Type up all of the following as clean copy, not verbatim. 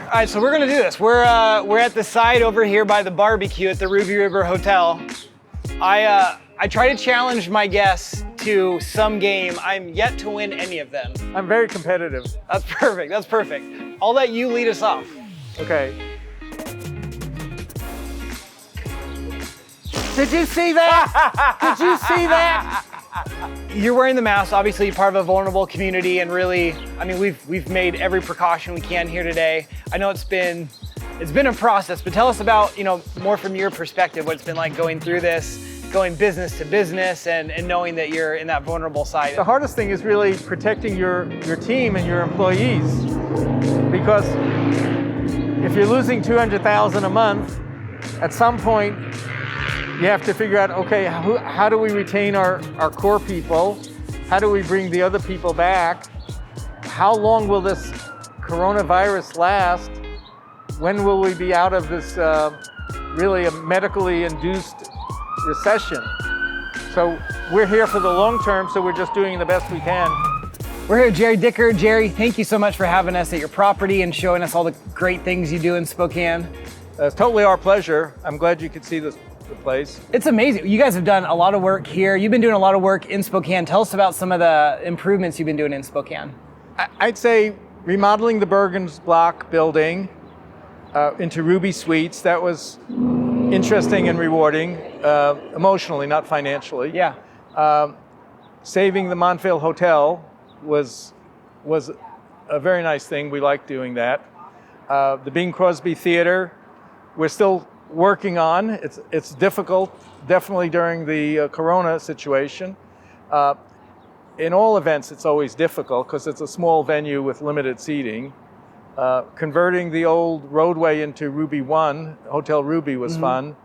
All right, so we're gonna do this. We're at the side over here by the barbecue at the Ruby River Hotel. I try to challenge my guests to some game. I'm yet to win any of them. I'm very competitive. That's perfect, that's perfect. I'll let you lead us off. Okay. Did you see that? Did you see that? You're wearing the mask, obviously you're part of a vulnerable community, and really, I mean, we've made every precaution we can here today. I know it's been a process, but tell us about, more from your perspective, what it's been like going through this, going business to business and knowing that you're in that vulnerable side. The hardest thing is really protecting your team and your employees, because if you're losing $200,000 a month, at some point you have to figure out, okay, how do we retain our core people? How do we bring the other people back? How long will this coronavirus last? When will we be out of this really a medically induced recession? So we're here for the long term, so we're just doing the best we can. We're here with Jerry Dicker. Jerry, thank you so much for having us at your property and showing us all the great things you do in Spokane. It's totally our pleasure. I'm glad you could see the place. It's amazing. You guys have done a lot of work here. You've been doing a lot of work in Spokane. Tell us about some of the improvements you've been doing in Spokane. I'd say remodeling the Bergens Block building into Ruby Suites. That was interesting and rewarding, emotionally, not financially. Yeah. Saving the Montvale Hotel was a very nice thing. We like doing that. The Bing Crosby Theater, we're still working on. It's difficult, definitely during the Corona situation. In all events, it's always difficult because it's a small venue with limited seating. Converting the old roadway into Ruby 1, Hotel Ruby, was fun.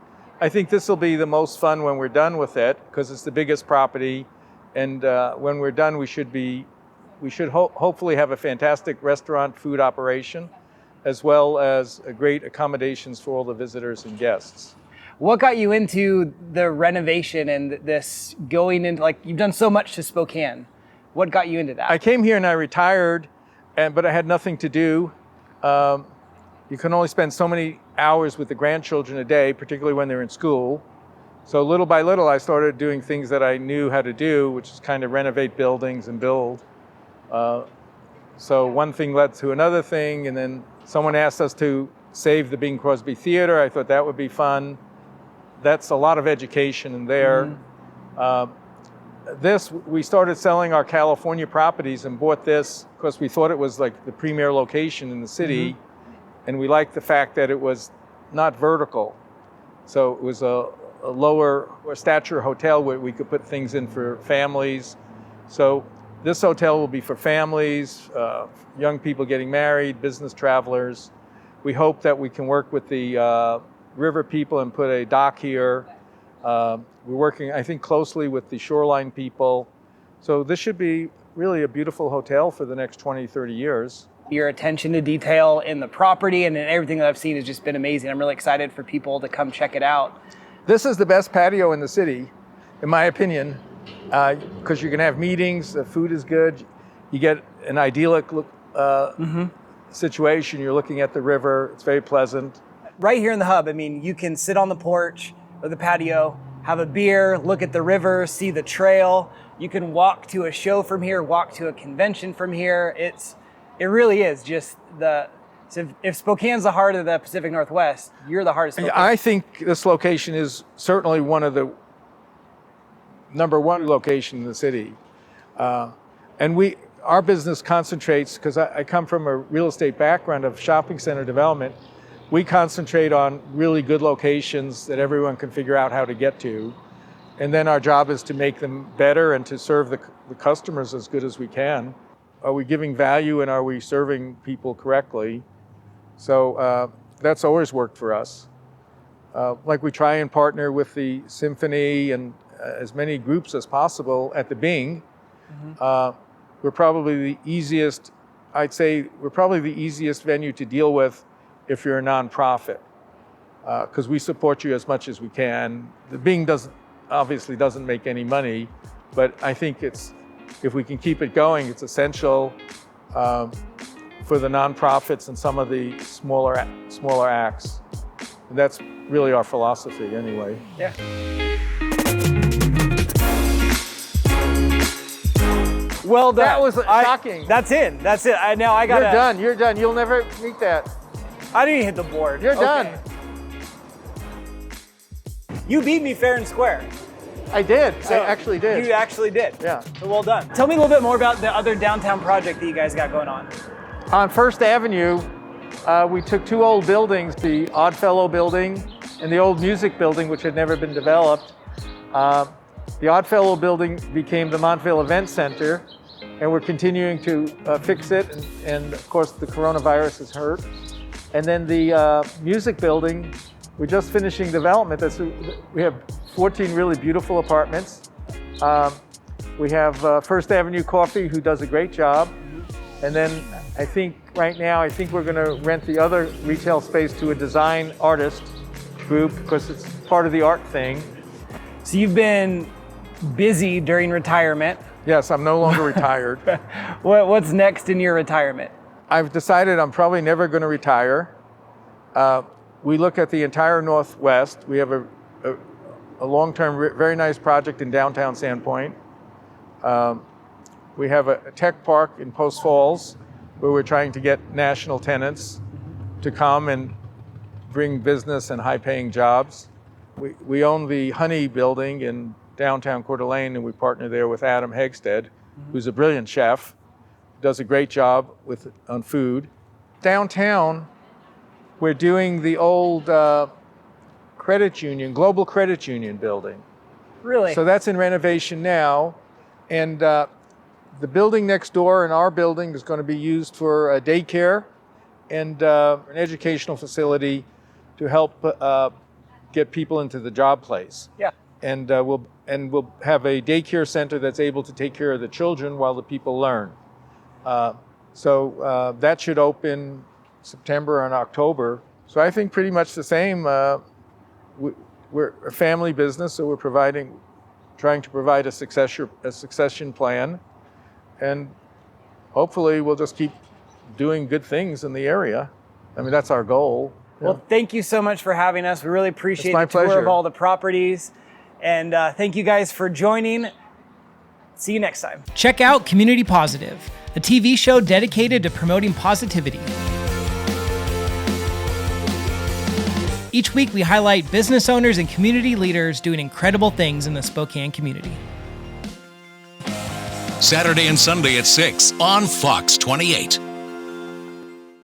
I think this will be the most fun when we're done with it, because it's the biggest property, and when we're done, we should hopefully have a fantastic restaurant food operation, as well as great accommodations for all the visitors and guests. What got you into the renovation and this going into, like, you've done so much to Spokane. What got you into that? I came here and I retired, but I had nothing to do. You can only spend so many hours with the grandchildren a day, particularly when they're in school. So little by little, I started doing things that I knew how to do, which is kind of renovate buildings and build. So one thing led to another thing, and then someone asked us to save the Bing Crosby Theater. I thought that would be fun. That's a lot of education in there. We started selling our California properties and bought this because we thought it was like the premier location in the city. And we liked the fact that it was not vertical. So it was a lower stature hotel where we could put things in for families. So this hotel will be for families, young people getting married, business travelers. We hope that we can work with the river people and put a dock here. We're working, I think, closely with the shoreline people. So this should be really a beautiful hotel for the next 20, 30 years. Your attention to detail in the property and in everything that I've seen has just been amazing. I'm really excited for people to come check it out. This is the best patio in the city, in my opinion, because you can have meetings, the food is good, you get an idyllic situation, you're looking at the river, it's very pleasant. Right here in the hub, I mean, you can sit on the porch or the patio, have a beer, look at the river, see the trail. You can walk to a show from here, walk to a convention from here. It really is just so if Spokane's the heart of the Pacific Northwest, you're the heart of Spokane. I think this location is certainly one of the number one location in the city. And our business concentrates, because I come from a real estate background of shopping center development, we concentrate on really good locations that everyone can figure out how to get to. And then our job is to make them better and to serve the customers as good as we can. Are we giving value and are we serving people correctly? So that's always worked for us. Like we try and partner with the symphony and as many groups as possible at the Bing. We're probably the easiest, I'd say we're probably the easiest venue to deal with if you're a nonprofit, because we support you as much as we can. The Bing obviously doesn't make any money, but I think if we can keep it going, it's essential for the nonprofits and some of the smaller acts. And that's really our philosophy anyway. Yeah. Well done. That was shocking. That's it. Now I got You're done. You're done. You'll never meet that. I didn't hit the board. You're done. You beat me fair and square. I did. I actually did. You actually did. Yeah. So well done. Tell me a little bit more about the other downtown project that you guys got going on. On First Avenue, we took 2 old buildings, the Oddfellow building and the old music building, which had never been developed. The Oddfellow building became the Montvale Event Center, and we're continuing to fix it. And of course, the coronavirus has hurt. And then the music building, we're just finishing development. We have 14 really beautiful apartments. We have First Avenue Coffee, who does a great job. And then I think right now, we're going to rent the other retail space to a design artist group because it's part of the art thing. So you've been busy during retirement. Yes, I'm no longer retired. What's next in your retirement? I've decided I'm probably never going to retire. We look at the entire Northwest. We have a long-term, very nice project in downtown Sandpoint. We have a tech park in Post Falls where we're trying to get national tenants to come and bring business and high-paying jobs. We own the Honey building in downtown Coeur d'Alene, and we partner there with Adam Hegstead, who's a brilliant chef, does a great job on food. Downtown, we're doing the old Global Credit Union building. Really? So that's in renovation now, and the building next door in our building is going to be used for a daycare and an educational facility to help get people into the job place. Yeah. And we'll have a daycare center that's able to take care of the children while the people learn. So that should open September and October. So I think pretty much the same. We're a family business, so we're trying to provide a succession plan, and hopefully we'll just keep doing good things in the area. I mean, that's our goal. Well, thank you so much for having us. We really appreciate the tour pleasure. of all the properties. And thank you guys for joining. See you next time. Check out Community Positive, a TV show dedicated to promoting positivity. Each week, we highlight business owners and community leaders doing incredible things in the Spokane community. Saturday and Sunday at 6 on Fox 28.